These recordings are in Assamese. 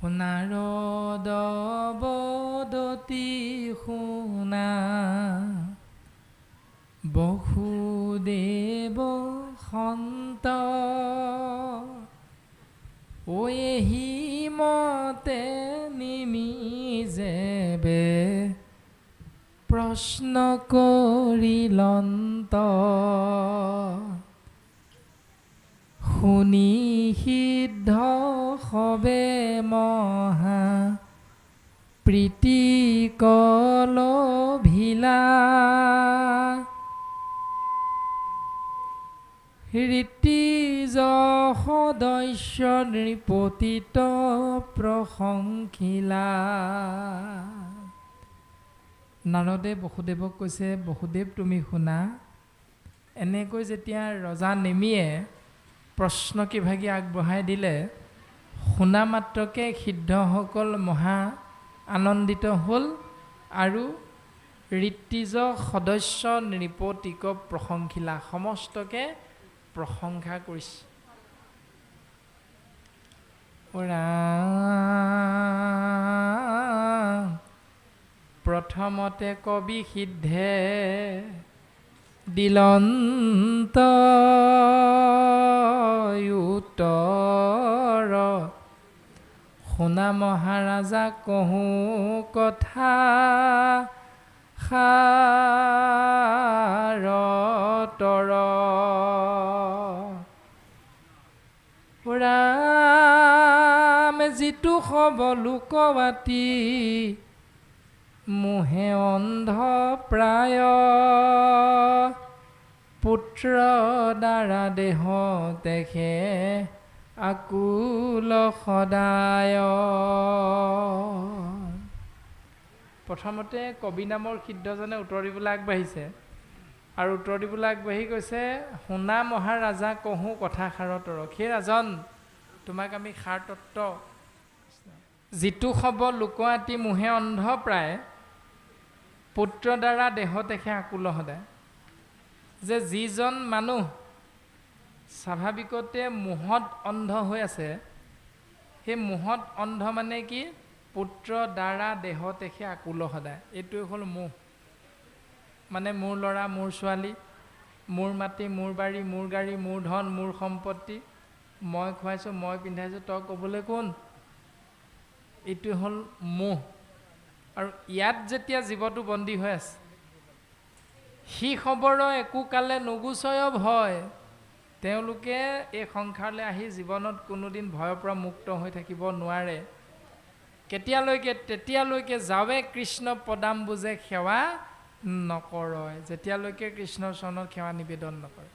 নাৰদ বদতি শুনা বসুদেৱ সন্ত এহি মতে নিমিজেবে প্ৰশ্ন কৰিলন্ত শুনি সিদ্ধ হবে মহা প্ৰীতি কলভিলা ঋতিজ সদস্য নৃপতিত প্ৰশংসিলা। নাৰদে বসুদেৱক কৈছে, বসুদেৱ তুমি শুনা, এনেকৈ যেতিয়া ৰজা নেমিয়ে প্ৰশ্ন কিভাগি আগবঢ়াই দিলে, শুনা মাত্ৰকে সিদ্ধসকল মহা আনন্দিত হ'ল আৰু ঋতিজ সদস্য নৃপতিক প্ৰশংসিলা, সমস্তকে প্ৰশংসা কৰিছে। প্ৰথমতে কবি সিদ্ধে দিলন্ত উত্তৰ, শুনা মহাৰাজা কহোঁ কথা সাৰতৰ। ৰাম যিটো সব লোকবাতি মোহে অন্ধ প্ৰায়, পুত্ৰ দ্বাৰা দেহ দেখে আকুল সদায়। প্ৰথমতে কবি নামৰ সিদ্ধজনে উত্তৰ দিবলৈ আগবাঢ়িছে আৰু উত্তৰ দিবলৈ আগবাঢ়ি কৈছে, শুনা মহাৰাজা কহোঁ কথা সাৰতৰ। সেই ৰাজন, তোমাক আমি সাৰ তত্ত্ব, যিটো সব লোকআতি মোহে অন্ধ প্ৰায়, পুত্ৰ দ্বাৰা দেহ দেখে আকুল সদায়। যে যিজন মানুহ স্বাভাৱিকতে মোহত অন্ধ হৈ আছে, সেই মোহত অন্ধ মানে কি? পুত্ৰ দ্বাৰা দেহ দেখে আকুল সদায়। এইটোৱে হ'ল মোহ। মানে মোৰ ল'ৰা, মোৰ ছোৱালী, মোৰ মাটি, মোৰ বাৰী, মোৰ গাড়ী, মোৰ ধন, মোৰ সম্পত্তি, মই খুৱাইছোঁ, মই পিন্ধাইছোঁ, তই ক'বলৈ কোন? এইটোৱে হ'ল মোহ। আৰু ইয়াত যেতিয়া জীৱটো বন্দী হৈ আছে, সি খবৰ একো কালে নুগুচয় ভয়, তেওঁলোকে এই সংসাৰলৈ আহি জীৱনত কোনোদিন ভয়ৰ পৰা মুক্ত হৈ থাকিব নোৱাৰে। কেতিয়ালৈকে? তেতিয়ালৈকে যাৱে কৃষ্ণ পদাম্বুজে সেৱা নকৰয়, যেতিয়ালৈকে কৃষ্ণৰ চৰণত সেৱা নিবেদন নকৰে।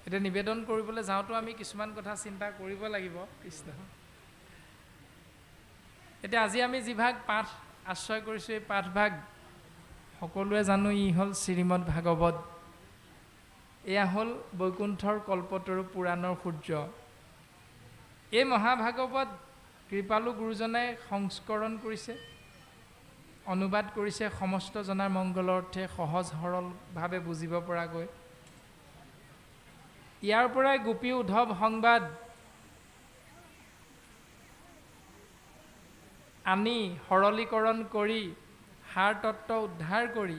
এতিয়া নিবেদন কৰিবলৈ যাওঁতো আমি কিছুমান কথা চিন্তা কৰিব লাগিব। কৃষ্ণ, এতিয়া আজি আমি যিভাগ পাঠ আশ্ৰয় কৰিছোঁ, এই পাঠভাগ সকলোৱে জানো, ই হ'ল শ্ৰীমদ ভাগৱত। এয়া হ'ল বৈকুণ্ঠৰ কল্পতৰু পুৰাণৰ সূৰ্য। এই মহাভাগৱত কৃপালু গুৰুজনাই সংস্কৰণ কৰিছে, অনুবাদ কৰিছে সমস্ত জনাৰ মংগলৰ অৰ্থে সহজ সৰলভাৱে বুজিব পৰাকৈ। ইয়াৰ পৰাই গোপী উদ্ধৱ সংবাদ আনি সৰলীকৰণ কৰি সাৰ তত্ত্ব উদ্ধাৰ কৰি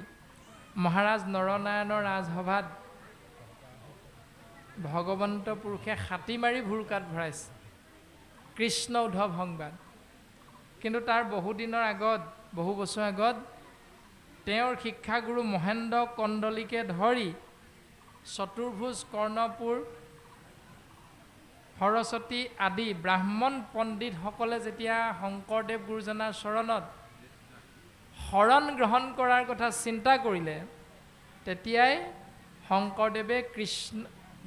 মহাৰাজ নৰনাৰায়ণৰ ৰাজসভাত ভগৱন্ত পুৰুষে হাতী মাৰি ভুৰুকাত ভৰাইছে, কৃষ্ণ উদ্ধৱ সংবাদ। কিন্তু তাৰ বহুদিনৰ আগত, বহু বছৰ আগত তেওঁৰ শিক্ষাগুৰু মহেন্দ্ৰ কন্দলীকে ধৰি চতুৰ্ভুজ, কৰ্ণপুৰ, সৰস্বতী আদি ব্ৰাহ্মণ পণ্ডিতসকলে যেতিয়া শংকৰদেৱ গুৰুজনাৰ চৰণত শৰণ গ্ৰহণ কৰাৰ কথা চিন্তা কৰিলে, তেতিয়াই শংকৰদেৱে কৃষ্ণ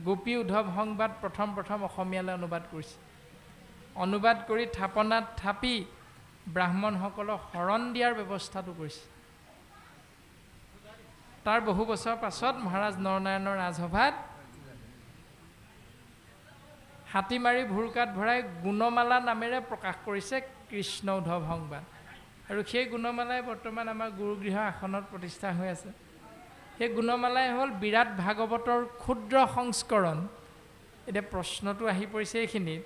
গোপী উদ্ধৱ সংবাদ প্ৰথম অসমীয়ালৈ অনুবাদ কৰিছে। অনুবাদ কৰি থাপনাত থাপি ব্ৰাহ্মণসকলক শৰণ দিয়াৰ ব্যৱস্থাটো কৰিছে। তাৰ বহু বছৰ পাছত মহাৰাজ নৰনাৰায়ণৰ ৰাজসভাত হাতী মাৰি ভুৰুকাত ভৰাই গুণমালা নামেৰে প্ৰকাশ কৰিছে কৃষ্ণ উদ্ধৱ সংবাদ। আৰু সেই গুণমালাই বৰ্তমান আমাৰ গুৰুগৃহ আসনত প্ৰতিষ্ঠা হৈ আছে। সেই গুণমালাই হ'ল বিৰাট ভাগৱতৰ ক্ষুদ্ৰ সংস্কৰণ। এতিয়া প্ৰশ্নটো আহি পৰিছে এইখিনিত,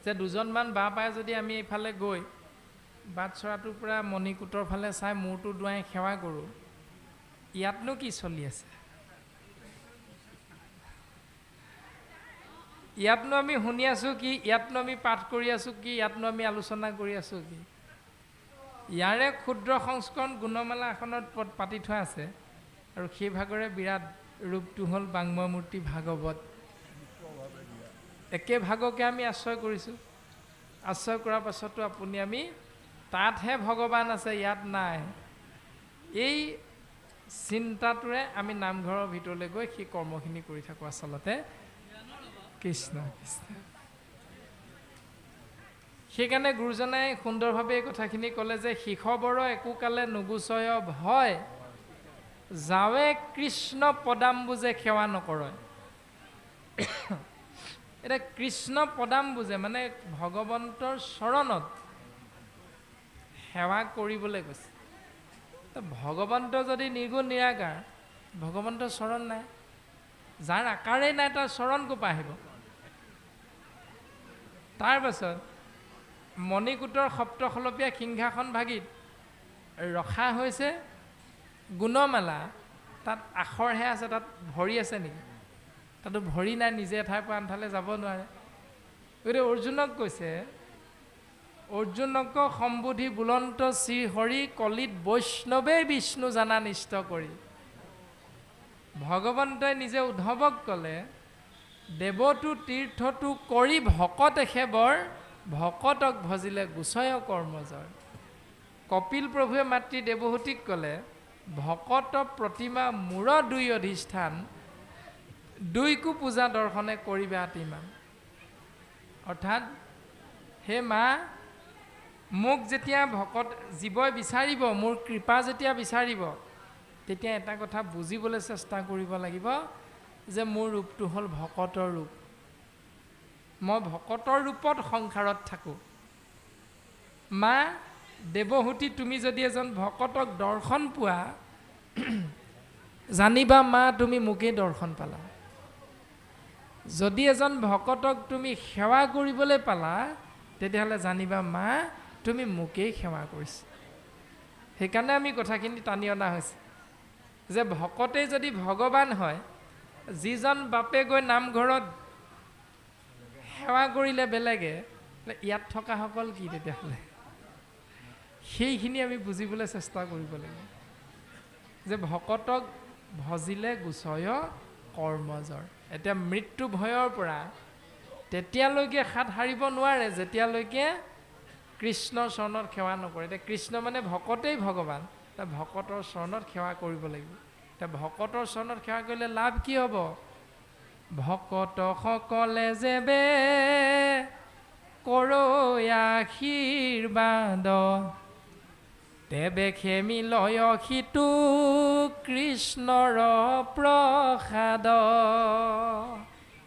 যে দুজনমান বাঁহ পাই যদি আমি এইফালে গৈ বাটচৰাটোৰ পৰা মণিকূটৰ ফালে চাই মূৰটো দুৱাই সেৱা কৰোঁ, ইয়াতনো কি চলি আছে? ইয়াতনো আমি শুনি আছোঁ কি? ইয়াতনো আমি পাঠ কৰি আছোঁ কি? ইয়াতনো আমি আলোচনা কৰি আছোঁ কি? ইয়াৰে ক্ষুদ্ৰ সংস্কৰণ গুণমালা এখনত পাতি থোৱা আছে, আৰু সেই ভাগৰে বিৰাট ৰূপটো হ'ল বাংময় মূৰ্তি ভাগৱত। একে ভাগকে আমি আশ্ৰয় কৰিছোঁ। আশ্ৰয় কৰাৰ পাছতো আমি তাতহে ভগৱান আছে, ইয়াত নাই, এই চিন্তাটোৰে আমি নামঘৰৰ ভিতৰলৈ গৈ সেই কৰ্মখিনি কৰি থাকোঁ। আচলতে কৃষ্ণ কৃষ্ণ। সেইকাৰণে গুৰুজনাই সুন্দৰভাৱে এই কথাখিনি ক'লে যে শিখবৰ একোকালে নুগুচয় ভয়, যাৱে কৃষ্ণ পদাম্বুজে সেৱা নকৰে। এতিয়া কৃষ্ণ পদাম্বুজে মানে ভগৱন্তৰ চৰণত সেৱা কৰিবলৈ গৈছে। তো ভগৱন্ত যদি নিৰ্গুণ নিৰাকাৰ, ভগৱন্তৰ চৰণ নাই, যাৰ আকাৰেই নাই তাৰ চৰণ ক'ৰপৰা আহিব? তাৰ পাছত মণিকূটৰ সপ্তখলপীয়া সিংহাসন ভাগিত ৰখা হৈছে গুণমালা, তাত আখৰহে আছে, তাত ভৰি আছে নেকি? তাতো ভৰি নাই, নিজে এঠাইৰ পৰা আনঠাইলৈ যাব নোৱাৰে। গতিকে অৰ্জুনক কৈছে, অৰ্জুনক সম্বোধি বুলন্ত শ্ৰীহৰি কলিত বৈষ্ণৱে বিষ্ণু জানা নিষ্ঠ কৰি। ভগৱন্তই নিজে উদ্ধৱক ক'লে, দেৱতো তীৰ্থটো কৰি ভকত এসেবৰ, ভকতক ভজিলে গুচয় কৰ্মজৰ। কপিল প্ৰভুৱে মাতৃ দেৱহূতিক ক'লে, ভকত প্ৰতিমা মূৰ দুই অধিষ্ঠান, দুইকো পূজা দৰ্শনে কৰিবা আতিমান। অৰ্থাৎ হে মা, মোক যেতিয়া ভকত জীৱই বিচাৰিব, মোৰ কৃপা যেতিয়া বিচাৰিব, তেতিয়া এটা কথা বুজিবলৈ চেষ্টা কৰিব লাগিব যে মোৰ ৰূপটো হ'ল ভকতৰ ৰূপ। মই ভকতৰ ৰূপত সংসাৰত থাকোঁ। মা দেৱহূতি, তুমি যদি এজন ভকতক দৰ্শন পোৱা, জানিবা মা তুমি মোকেই দৰ্শন পালা। যদি এজন ভকতক তুমি সেৱা কৰিবলৈ পালা, তেতিয়াহ'লে জানিবা মা তুমি মোকেই সেৱা কৰিছা। সেইকাৰণে আমি কথাখিনি টানি অনা হৈছে যে ভকতেই যদি ভগৱান হয়, যিজন বাপে গৈ নামঘৰত সেৱা কৰিলে বেলেগে, ইয়াত থকাসকল কি তেতিয়াহ'লে? সেইখিনি আমি বুজিবলৈ চেষ্টা কৰিব লাগিব যে ভকতক ভজিলে গুচয় কৰ্মজৰ। এতিয়া মৃত্যু ভয়ৰ পৰা তেতিয়ালৈকে হাত সাৰিব নোৱাৰে যেতিয়ালৈকে কৃষ্ণৰ চৰণত সেৱা নকৰে। এতিয়া কৃষ্ণ মানে ভকতেই ভগৱান, এতিয়া ভকতৰ চৰণত সেৱা কৰিব লাগিব। এতিয়া ভকতৰ চৰণত সেৱা কৰিলে লাভ কি হ'ব? ভকত সকলে যেবে কৰৈ আশীৰ্বাদ, তেবে খেমি লয় সিটো কৃষ্ণৰ প্ৰসাদ।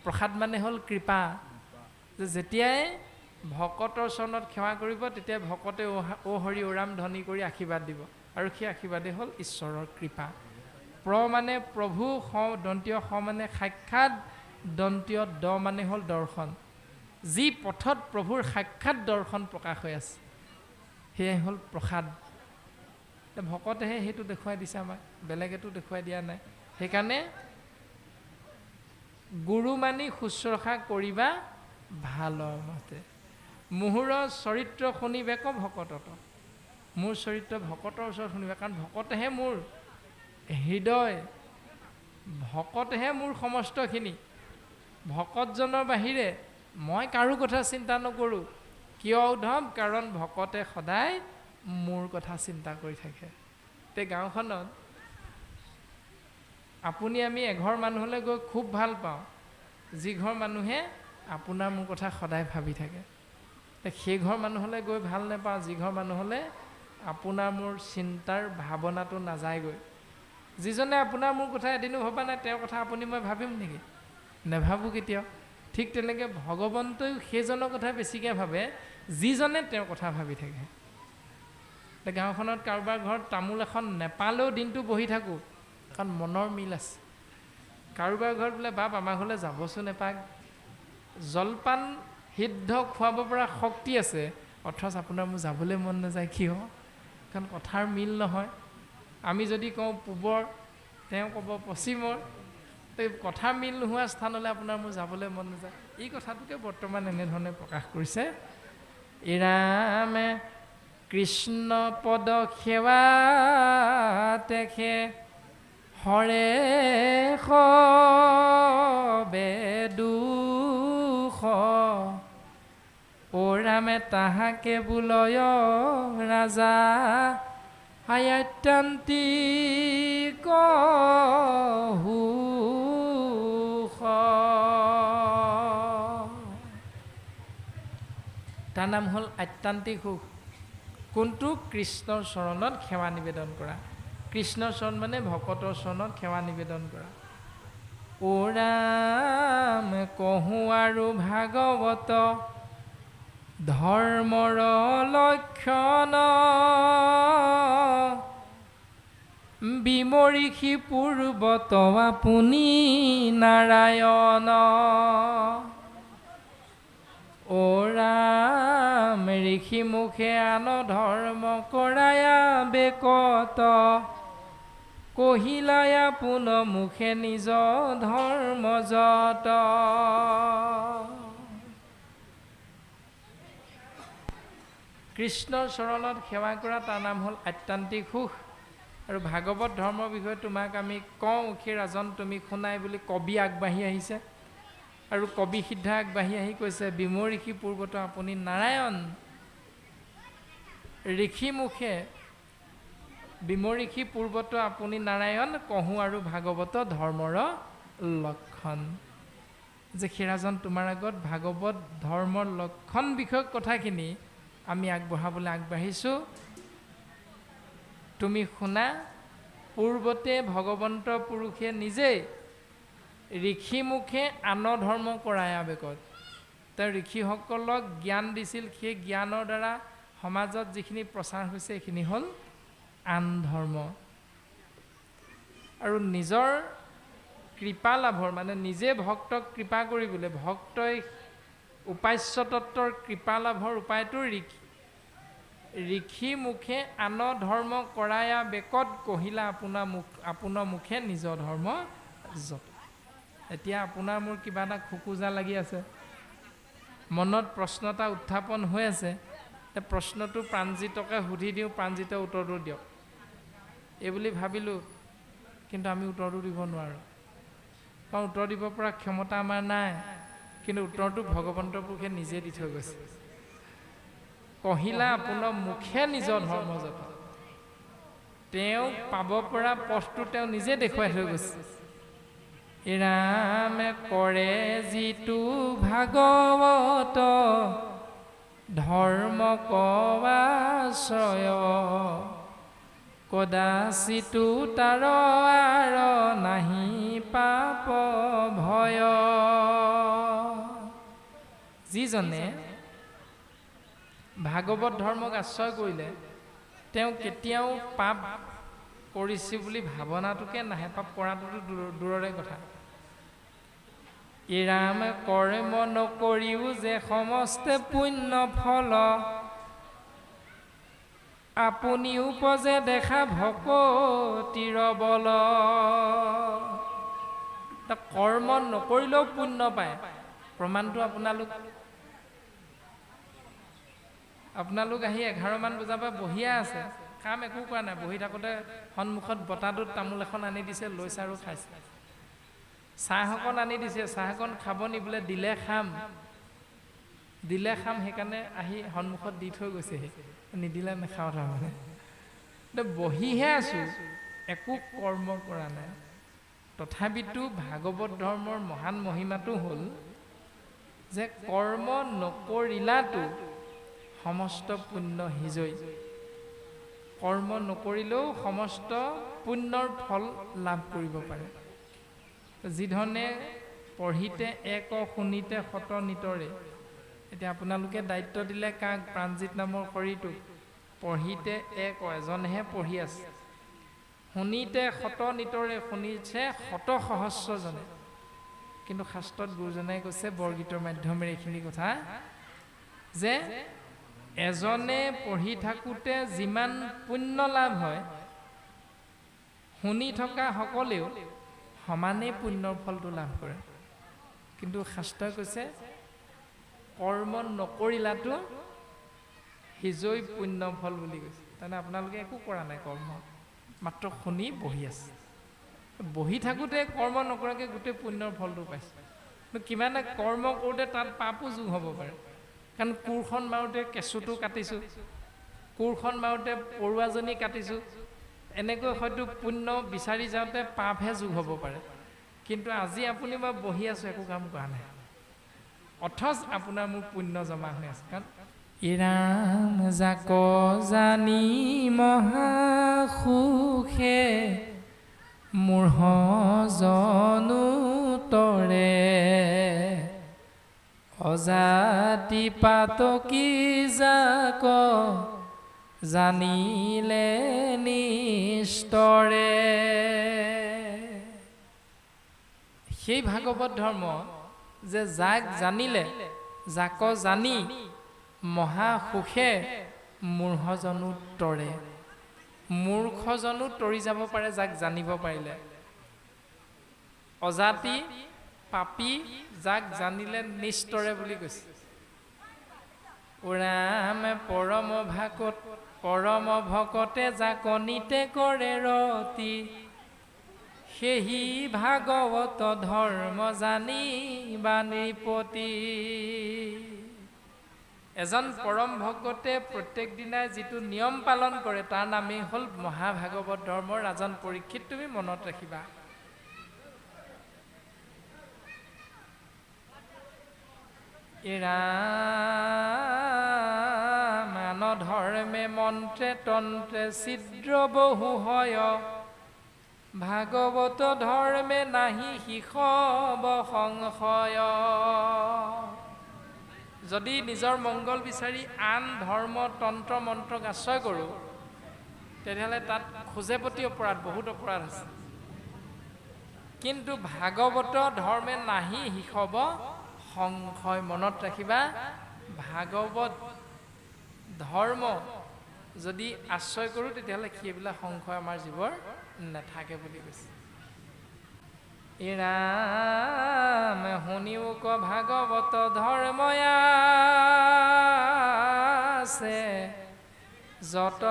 প্ৰসাদ মানে হ'ল কৃপা। যেতিয়াই ভকতৰ চৰণত সেৱা কৰিব, তেতিয়া ভকতে অ হৰি ওৰাম ধ্বনি কৰি আশীৰ্বাদ দিব, আৰু সেই আশীৰ্বাদেই হ'ল ঈশ্বৰৰ কৃপা। প্ৰ মানে প্ৰভু, স দন্তীয় স মানে সাক্ষাৎ, দন্তীয় দ মানে হ'ল দৰ্শন। যি পথত প্ৰভুৰ সাক্ষাৎ দৰ্শন প্ৰকাশ হৈ আছে, সেয়াই হ'ল প্ৰসাদ। ভকতেহে সেইটো দেখুৱাই দিছে আমাক, বেলেগেতো দেখুৱাই দিয়া নাই। সেইকাৰণে গুৰু মানি শুশ্ৰূষা কৰিবা ভালৰ মতে। মোহৰৰ চৰিত্ৰ শুনিবে ক ভকতত, মোৰ চৰিত্ৰ ভকতৰ ওচৰত শুনিবা, কাৰণ ভকতেহে মোৰ হৃদয়, ভকতেহে মোৰ সমস্তখিনি। ভকতজনৰ বাহিৰে মই কাৰো কথা চিন্তা নকৰোঁ। কিয় উদ্ধৱ? কাৰণ ভকতে সদায় মোৰ কথা চিন্তা কৰি থাকে। তে গাঁওখনত আপুনি আমি এঘৰ মানুহলৈ গৈ খুব ভাল পাওঁ, যি ঘৰ মানুহে আপোনাৰ মোৰ কথা সদায় ভাবি থাকে। সেই ঘৰ মানুহলৈ গৈ ভাল নাপাওঁ, যি ঘৰ মানুহলৈ আপোনাৰ মোৰ চিন্তাৰ ভাৱনাটো নাযায়গৈ। যিজনে আপোনাৰ মোৰ কথা এদিনো ভবা নাই, তেওঁৰ কথা আপুনি মই ভাবিম নেকি? নেভাবোঁ কেতিয়াও। ঠিক তেনেকৈ ভগৱন্তইও সেইজনৰ কথা বেছিকৈ ভাবে, যিজনে তেওঁৰ কথা ভাবি থাকে। গাঁওখনত কাৰোবাৰ ঘৰত তামোল এখন নেপালেও দিনটো বহি থাকোঁ, কাৰণ মনৰ মিল আছে। কাৰোবাৰ ঘৰত বোলে বাপ আমাৰ ঘৰলৈ যাবচোন এপাক, জলপান সিদ্ধ খুৱাব পৰা শক্তি আছে, অথচ আপোনাৰ মোৰ যাবলৈ মন নাযায়। কিয়? কাৰণ কথাৰ মিল নহয়। আমি যদি কওঁ পূবৰ, তেওঁ ক'ব পশ্চিমৰ, কথাৰ মিল নোহোৱা স্থানলৈ আপোনাৰ মোৰ যাবলৈ মন নাযায়। এই কথাটোকে বৰ্তমান এনেধৰণে প্ৰকাশ কৰিছে। ইৰামে কৃষ্ণ পদ সেৱা তেখে হৰে বেদুষ অ ৰামে তাহাকে বোলয় ৰাজা আয়াত্যান্তিক হুষ। তাৰ নাম হ'ল আত্যান্তিক সুখ। কোনটো? কৃষ্ণৰ চৰণত সেৱা নিবেদন কৰা। কৃষ্ণৰ চৰণ মানে ভকতৰ চৰণত সেৱা নিবেদন কৰা। অ ৰাম কহোঁ আৰু ভাগৱত ধৰ্মৰ লক্ষণ বিমৰিষি পূৰ্বত আপুনি নাৰায়ণ। অ ৰাম ঋষি মুখে আন ধৰ্ম কৰায়া বেকত কহিলায়া পুন মুখে নিজ ধৰ্ম যত। কৃষ্ণৰ চৰণত সেৱা কৰা তাৰ নাম হ'ল আত্যান্তিক সুখ। আৰু ভাগৱত ধৰ্মৰ বিষয়ে তোমাক আমি কওঁ সেই ৰাজন তুমি শুনাই বুলি কবি আগবাঢ়ি আহিছে। আৰু কবি সিদ্ধা আগবাঢ়ি আহি কৈছে বিমোৰ ঋষি পূৰ্বত আপুনি নাৰায়ণ। ঋষি মুখে বিমোৰ ঋষি পূৰ্বত আপুনি নাৰায়ণ কহোঁ আৰু ভাগৱত ধৰ্মৰ লক্ষণ। যে সেইৰাজন তোমাৰ আগত ভাগৱত ধৰ্মৰ লক্ষণ বিষয়ক কথাখিনি আমি আগবঢ়াবলৈ আগবাঢ়িছোঁ। তুমি শুনা। পূৰ্বতে ভগৱন্ত পুৰুষে নিজেই ঋষি মুখে আন ধৰ্ম কৰায় আবেগত তেওঁ ঋষিসকলক জ্ঞান দিছিল। সেই জ্ঞানৰ দ্বাৰা সমাজত যিখিনি প্ৰচাৰ হৈছে এইখিনি হ'ল আন ধৰ্ম। আৰু নিজৰ কৃপা লাভৰ মানে নিজে ভক্তক কৃপা কৰিবলৈ ভক্তই উপাস্য তত্ত্বৰ কৃপা লাভৰ উপায়টো ঋষি মুখে আন ধৰ্ম কৰায়া বেকত কহিলা আপোনাৰ মুখে নিজ ধৰ্ম যত। এতিয়া আপোনাৰ মোৰ কিবা এটা খোকোজা লাগি আছে, মনত প্ৰশ্ন এটা উত্থাপন হৈ আছে। প্ৰশ্নটো প্ৰাণজিতকে সুধি দিওঁ, প্ৰাণজিত উত্তৰটো দিয়ক এই বুলি ভাবিলোঁ। কিন্তু আমি উত্তৰটো দিব নোৱাৰোঁ, কাৰণ উত্তৰ দিব পৰা ক্ষমতা আমাৰ নাই। কিন্তু উত্তৰটো ভগৱন্ত পুৰুষে নিজে দি থৈ গৈছে। কহিলা আপোনাৰ মুখে নিজৰ ধৰ্ম যত। তেওঁ পাব পৰা পথটো তেওঁ নিজে দেখুৱাই থৈ গৈছে। ৰামে কৰে যিটো ভাগৱত ধৰ্ম কৱাশ্ৰয় কদাচিতো তাৰ আৰ নাহি পাপ ভয়। যিজনে ভাগৱত ধৰ্মক আশ্ৰয় কৰিলে তেওঁ কেতিয়াও পাপ কৰিছে বুলি ভাৱনাটোকে নাহে। পাপ কৰাটোতো দূৰৰে কথা। ৰাম কৰ্ম নকৰিও যে সমস্তে পুণ্য ফল আপুনি উপজে দেখা ভকতিৰ বল। কৰ্ম নকৰিলেও পুণ্য পায়। প্ৰমাণটো আপোনালোক আহি 11 মান বজাৰ পৰা বহিয়ে আছে, কাম একো কৰা নাই। বহি থাকোঁতে সন্মুখত বটাটোত তামোল এখন আনি দিছে, লৈছে আৰু খাইছে। চাহ অকণ আনি দিছে, চাহ অকণ খাব নি বোলে, দিলে খাম সেইকাৰণে আহি সন্মুখত দি থৈ গৈছেহি, নিদিলে নাখাওঁ। তাৰমানে বহিহে আছোঁ, একো কৰ্ম কৰা নাই। তথাপিতো ভাগৱত ধৰ্মৰ মহান মহিমাটো হ'ল যে কৰ্ম নকৰিলাতো সমস্ত পুণ্য সিজৈ। কৰ্ম নকৰিলেও সমস্ত পুণ্যৰ ফল লাভ কৰিব পাৰে। যিধৰণে পঢ়িতে এক শুনিতে শত নিতৰে। এতিয়া আপোনালোকে দায়িত্ব দিলে কাক? প্ৰাণজিত নামৰ শৰীৰটোক। পঢ়িতে এক এজনহে পঢ়ি আছে, শুনিতে শত নিতৰে শুনিছে শত সহস্ৰজনে। কিন্তু শাস্ত্ৰত গুৰুজনাই কৈছে বৰগীতৰ মাধ্যমেৰে এইখিনি কথা যে এজনে পঢ়ি থাকোঁতে যিমান পুণ্য লাভ হয় শুনি থকা সকলেও সমানেই পুণ্যৰ ফলটো লাভ কৰে কিন্তু শাস্ত্ৰই কৈছে কৰ্ম নকৰিলাটো হিজৈ পুণ্য ফল বুলি কৈছে তাৰমানে আপোনালোকে একো কৰা নাই কৰ্ম মাত্ৰ শুনি বহি আছে বহি থাকোঁতে কৰ্ম নকৰাকৈ গোটেই পুণ্যৰ ফলটো পাইছে কিমানে কৰ্ম কৰোঁতে তাত পাপো যোগ হ'ব পাৰে কাৰণ কোৰখন মাৰোঁতে কেঁচুটো কাটিছোঁ কোৰখন মাৰোঁতে পৰুৱাজনী কাটিছোঁ এনেকৈ হয়তো পুণ্য বিচাৰি যাওঁতে পাপহে যোগ হ'ব পাৰে কিন্তু আজি আপুনি মই বহি আছোঁ একো কাম কৰা নাই অথচ আপোনাৰ মোৰ পুণ্য জমা হৈ আছে কাৰণ ইৰাম জাক জানি মহাসুখে মূঢ় জনো তৰে অজাতি পাতকি জাক জানিলে নিষ্টৰে সেই ভাগৱত ধৰ্ম যে যাক জানিলে যাক জানি মহাসুখে মূঢ়জনো তৰে মূৰ্খজনো তৰি যাব পাৰে যাক জানিব পাৰিলে অজাতি পাপী যাক জানিলে নিষ্টৰে বুলি কৈছে উৰাম পৰম ভকতে যাক নিতে কৰে ৰতি সেহি ভাগৱত ধৰ্ম জানি বা নৃপতি এজন পৰম ভকতে প্ৰত্যেক দিনাই যিটো নিয়ম পালন কৰে তাৰ নামেই হ'ল মহাভাগৱত ধৰ্মৰ ৰাজন পৰীক্ষিত তুমি মনত ৰাখিবা মান ধৰ্মে মন্ত্ৰে তন্ত্ৰে ছিদ্ৰ বহু হয় ভাগৱত ধৰ্মে নাহি শিষব সংশয় যদি নিজৰ মংগল বিচাৰি আন ধৰ্ম তন্ত্ৰ মন্ত্ৰক আশ্ৰয় কৰোঁ তেতিয়াহ'লে তাত খোজে প্ৰতি অপৰাধ বহুত অপৰাধ আছে কিন্তু ভাগৱত ধৰ্মে নাহি শিষব সংশয় মনত ৰাখিবা ভাগৱত ধৰ্ম যদি আশ্ৰয় কৰোঁ তেতিয়াহ'লে সেইবিলাক সংশয় আমাৰ জীৱৰ নাথাকে বুলি কৈছে ইৰাম শুনিও ক ভাগৱত ধৰ্ময় আছে যত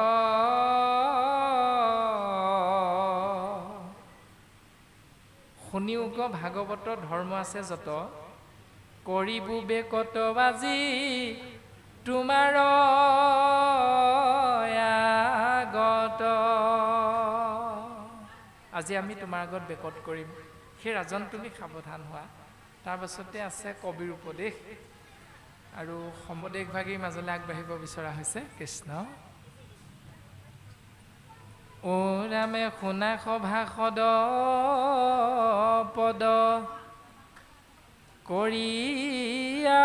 শুনিও ক ভাগৱত ধৰ্ম আছে যত কৰিবু বেকত বাজি তোমাৰ আগত আজি আমি তোমাৰ আগত বেকত কৰিম সেই ৰাজন তুমি সাৱধান হোৱা তাৰপাছতে আছে কবিৰ উপদেশ আৰু সমদেশভাগীৰ মাজলৈ আগবাঢ়িব বিচৰা হৈছে কৃষ্ণ ও ৰামে শুনা সভা সদ পদ কৰিয়া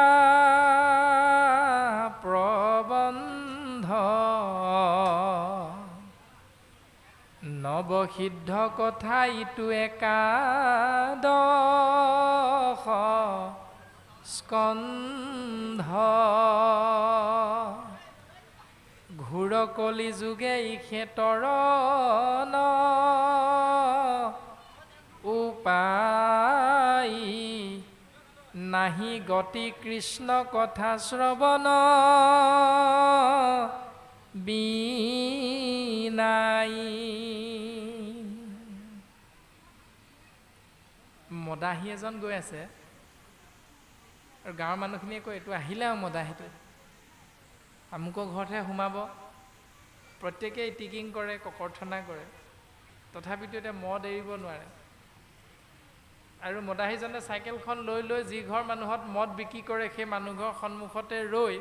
প্ৰবন্ধ নৱসিদ্ধ কথা ইটো একাদশ স্কন্ধ ঘূৰ কলি যুগে ইখেতৰ উপায় নাহি গতি কৃষ্ণ কথা শ্ৰৱণ বিনাই মদাহী এজন গৈ আছে আৰু গাঁৱৰ মানুহখিনিয়ে কয় এইটো আহিলে আৰু মদাহীটো আমুকৰ ঘৰতহে সোমাব প্ৰত্যেকেই ইটিকিং কৰে ককৰ্থনা কৰে তথাপিতো এতিয়া মদ এৰিব নোৱাৰে আৰু মদাহীজনে চাইকেলখন লৈ লৈ যি ঘৰ মানুহত মদ বিক্ৰী কৰে সেই মানুহঘৰ সন্মুখতে ৰৈ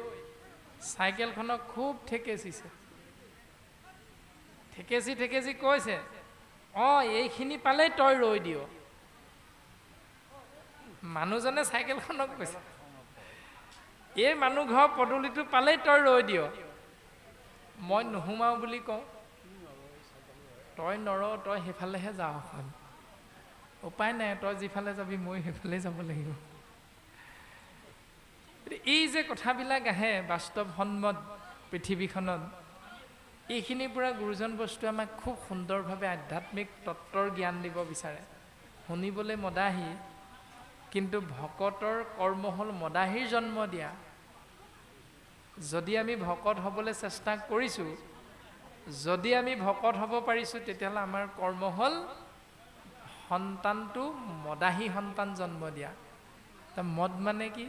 চাইকেলখনক খুব ঠেকেচিছে ঠেকেচি কৈছে অঁ এইখিনি পালেই তই ৰৈ দিয় মানুহজনে চাইকেলখনক কৈছে এই মানুহ ঘৰ পদূলিটো পালেই তই ৰৈ দিয় মই নোসোমাওঁ বুলি কওঁ তই নৰ তই সেইফালেহে যাওঁ উপায় নাই, তই যিফালে যাবি মই সেইফালে যাব লাগিব। এই যে কথাবিলাক আহে বাস্তৱসন্মত পৃথিৱীখনত, এইখিনিৰ পৰা গুৰুজন বস্তু আমাক খুব সুন্দৰভাৱে আধ্যাত্মিক তত্ত্বৰ জ্ঞান দিব বিচাৰে। শুনিবলৈ মদাহী, কিন্তু ভকতৰ কৰ্ম হ'ল মদাহীৰ জন্ম দিয়া। যদি আমি ভকত হ'বলৈ চেষ্টা কৰিছোঁ, যদি আমি ভকত হ'ব পাৰিছোঁ, তেতিয়াহ'লে আমাৰ কৰ্ম হ'ল সন্তানটো মদাহী সন্তান জন্ম দিয়া। মদ মানে কি?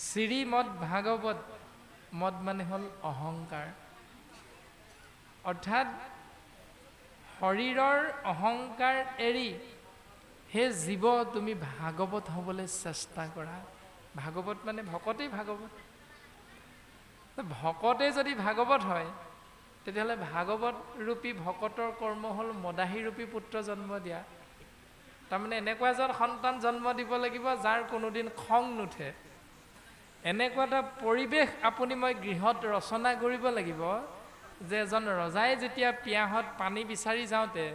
শ্ৰীমদ ভাগৱত। মদ মানে হ'ল অহংকাৰ, অৰ্থাৎ শৰীৰৰ অহংকাৰ এৰি হে জীৱ তুমি ভাগৱত হ'বলৈ চেষ্টা কৰা। ভাগৱত মানে ভকতেই ভাগৱত। ভকতে যদি ভাগৱত হয়, তেতিয়াহ'লে ভাগৱত ৰূপী ভকতৰ কৰ্ম হ'ল মদাহী ৰূপী পুত্ৰ জন্ম দিয়া। তাৰমানে এনেকুৱা এজন সন্তান জন্ম দিব লাগিব যাৰ কোনোদিন খং নুঠে। এনেকুৱা এটা পৰিৱেশ আপুনি মই গৃহত ৰচনা কৰিব লাগিব যে এজন ৰজাই যেতিয়া পিয়াহত পানী বিচাৰি যাওঁতে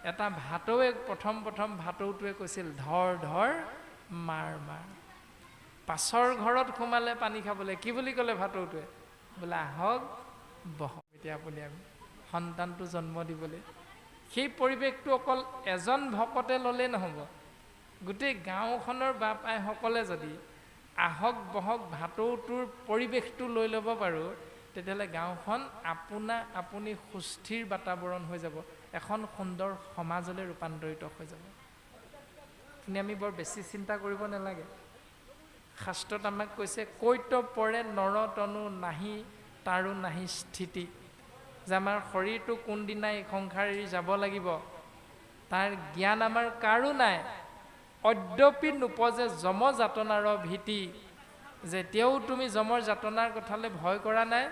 এটা ভাটৌৱে প্ৰথম ভাটৌটোৱে কৈছিল, ধৰ ধৰ মাৰ মাৰ। পাছৰ ঘৰত সোমালে পানী খাবলৈ কি বুলি ক'লে ভাটৌটোৱে? বোলে আহক বহক এতিয়া আপুনি আমি সন্তানটো জন্ম দিবলৈ। সেই পৰিৱেশটো অকল এজন ভকতে ল'লে নহ'ব, গোটেই গাঁওখনৰ বাপ আইসকলে যদি আহক বহক ভাটৌটোৰ পৰিৱেশটো লৈ ল'ব পাৰোঁ, তেতিয়াহ'লে গাঁওখন আপুনি সুস্থিৰ বাতাবৰণ হৈ যাব, এখন সুন্দৰ সমাজলৈ ৰূপান্তৰিত হৈ যাব। কিন্তু আমি বৰ বেছি চিন্তা কৰিব নালাগে। শাস্ত্ৰত আমাক কৈছে, কৈত পৰে নৰ তনু নাহি তাৰো নাহি স্থিতি, যে আমাৰ শৰীৰটো কোনদিনা এই সংসাৰ এৰি যাব লাগিব তাৰ জ্ঞান আমাৰ কাৰো নাই। অদ্যপি নোপজে যম যাতনাৰ ভীতি, যেতিয়াও তুমি যমৰ যাতনাৰ কথালৈ ভয় কৰা নাই,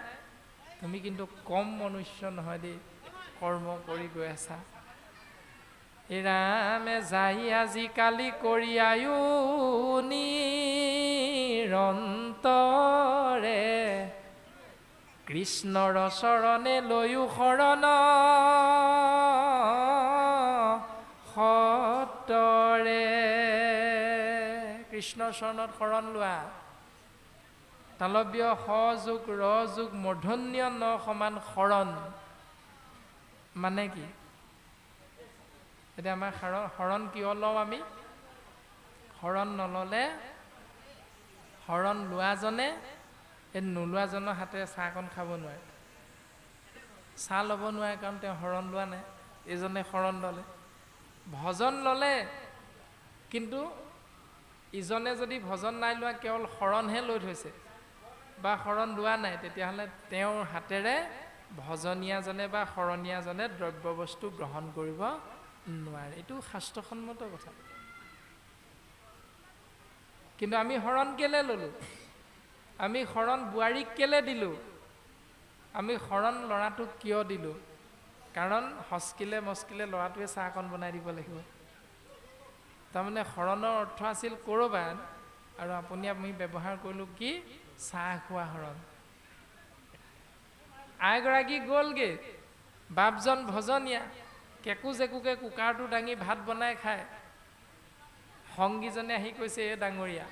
তুমি কিন্তু কম মনুষ্য নহয় দেই, কৰ্ম কৰি গৈ আছা। ৰামে যাই আজিকালি কৰি আয়ু নিৰন্তৰে, কৃষ্ণৰ চৰণে লৈও শৰণ সতৰে। কৃষ্ণৰ চৰণত শৰণ লোৱা। তালব্য সযোগ ৰযোগ মূৰ্ধন্য ন সমান শৰণ মানে কি? এতিয়া আমাৰ শৰণ কিয় লওঁ আমি? শৰণ নল'লে শৰণ লোৱাজনে এই নোলোৱাজনৰ হাতেৰে চাহকণ খাব নোৱাৰে। চাহ ল'ব নোৱাৰে কাৰণ তেওঁ শৰণ লোৱা নাই, এইজনে শৰণ ল'লে। ভজন ল'লে, কিন্তু ইজনে যদি ভজন নাই লোৱা, কেৱল শৰণহে লৈ থৈছে বা শৰণ লোৱা নাই, তেতিয়াহ'লে তেওঁৰ হাতেৰে ভজনীয়াজনে বা শৰণীয়াজনে দ্ৰব্য বস্তু গ্ৰহণ কৰিব নোৱাৰে। এইটো শাস্ত্ৰসন্মত কথা। কিন্তু আমি শৰণ কেলে ল'লোঁ? আমি শৰণ বোৱাৰীক কেলে দিলোঁ? আমি শৰণ ল'ৰাটোক কিয় দিলোঁ? কাৰণ হস্কিলে মস্কিলে ল'ৰাটোৱে চাহকণ বনাই দিব লাগিব। তাৰমানে শৰণৰ অৰ্থ আছিল ক'ৰবাত, আৰু আমি ব্যৱহাৰ কৰিলোঁ কি? চাহ খোৱা শৰণ। আইগৰাকী গ'লগৈ, বাপজন ভজনীয়া, কেকু জেকুকে কুকাৰটো দাঙি ভাত বনাই খায়। সংগীজনে আহি কৈছে, এ ডাঙৰীয়া,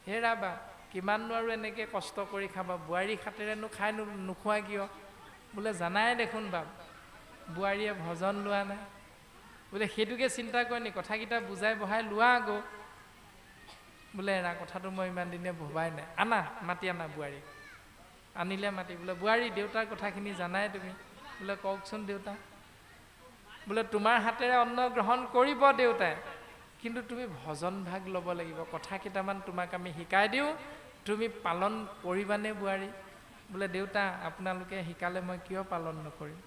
হেৰা বা কিমাননো আৰু এনেকৈ কষ্ট কৰি খাবা, বোৱাৰী হাতেৰেনো খাই নোখোৱা কিয়? বোলে জানাই দেখোন বাপ, বোৱাৰীয়ে ভজন লোৱা নাই। বোলে সেইটোকে চিন্তা কৰে নি? কথাকেইটা বুজাই বহাই লোৱা আকৌ। বোলে এৰা, কথাটো মই ইমান দিনে ভবাই নাই, আনা মাতি আনা বোৱাৰীক। আনিলে মাতি, বোলে বোৱাৰী দেউতাৰ কথাখিনি জানাই তুমি। বোলে কওকচোন দেউতা। বোলে তোমাৰ হাতেৰে অন্ন গ্ৰহণ কৰিব দেউতাই, কিন্তু তুমি ভজন ভাগ ল'ব লাগিব। কথা কেইটামান তোমাক আমি শিকাই দিওঁ, তুমি পালন কৰিবানে বোৱাৰী? বোলে দেউতা আপোনালোকে শিকালে মই কিয় পালন নকৰিম?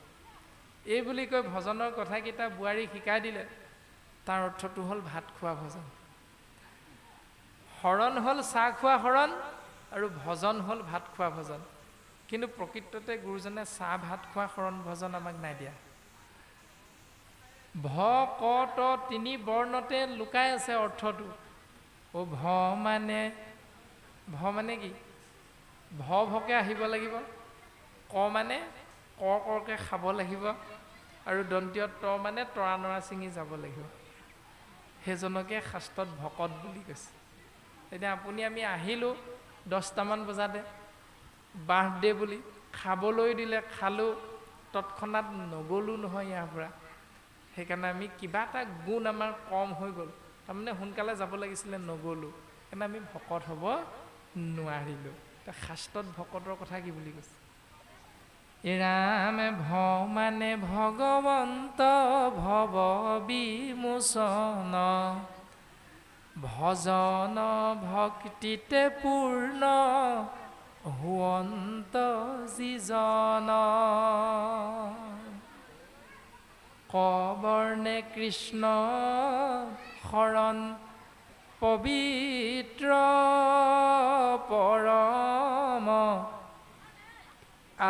এই বুলি কৈ ভজনৰ কথাকেইটা বোৱাৰীক শিকাই দিলে। তাৰ অৰ্থটো হ'ল ভাত খোৱা ভজন। শৰণ হ'ল চাহ খোৱা শৰণ, আৰু ভজন হ'ল ভাত খোৱা ভজন। কিন্তু প্ৰকৃততে গুৰুজনে চাহ ভাত খোৱা শৰণ ভজন আমাক নাই দিয়া। ভ ক ত তিনি বৰ্ণতে লুকাই আছে অৰ্থটো। ভ মানে কি? ভকে আহিব লাগিব। ক মানে কৰকে খাব লাগিব। আৰু দন্তীয় ত মানে তৰা নৰা ছিঙি যাব লাগিব, সেইজনকে শাস্ত্ৰত ভকত বুলি কৈছে। এতিয়া আপুনি আমি আহিলোঁ 10টামান বজাতে, বাৰ্থডে বুলি খাবলৈ দিলে, খালোঁ, তৎক্ষণাত নগ'লোঁ নহয় ইয়াৰ পৰা। সেইকাৰণে আমি কিবা এটা গুণ আমাৰ কম হৈ গ'ল, তাৰমানে সোনকালে যাব লাগিছিলে, নগ'লোঁ, সেইকাৰণে আমি ভকত হ'ব নোৱাৰিলোঁ। শাস্ত্ৰত ভকতৰ কথা কি বুলি কৈছে? ৰাম ভ মানে ভগৱন্ত, ভৱ বিমোচন, ভজন ভক্তিতে পূৰ্ণ, হুৱন্ত যিজন। কবৰ্ণে কৃষ্ণ শৰণ পবিত্ৰ পৰম,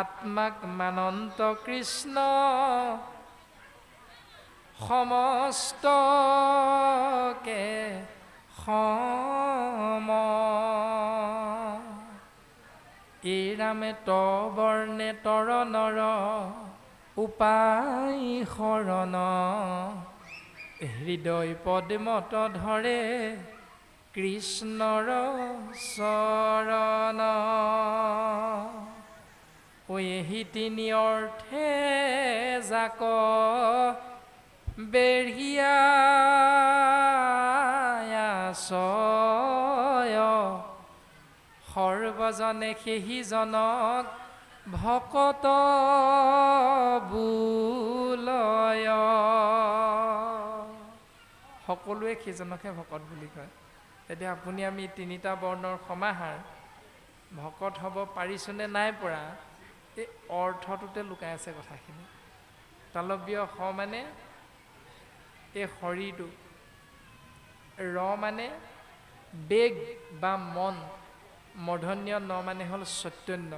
আত্মাক মানন্ত কৃষ্ণ সমস্তকে সম। এই ৰামে তবৰ্ণে তৰ নৰ, উপায় শৰণ, হৃদয় পদ্মত ধৰে কৃষ্ণৰ চৰণ। এই তিনি অৰ্থে যাক বেঢ়িয়াছয়, সৰ্বজনে সেহিজনক ভকত বোলয়। সকলোৱে সেইজনকহে ভকত বুলি কয়। এতিয়া আপুনি আমি তিনিটা বৰ্ণৰ সমাহাৰ, ভকত হ'ব পাৰিছোনে নাই পৰা, এই অৰ্থটোতে লুকাই আছে কথাখিনি। তালব্য স মানে এই শৰীৰটো, ৰ মানে বেগ বা মন, মূৰ্ধন্য ন মানে হ'ল চৈতন্য।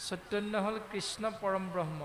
চৈতন্য হ'ল কৃষ্ণ পৰম ব্ৰহ্ম।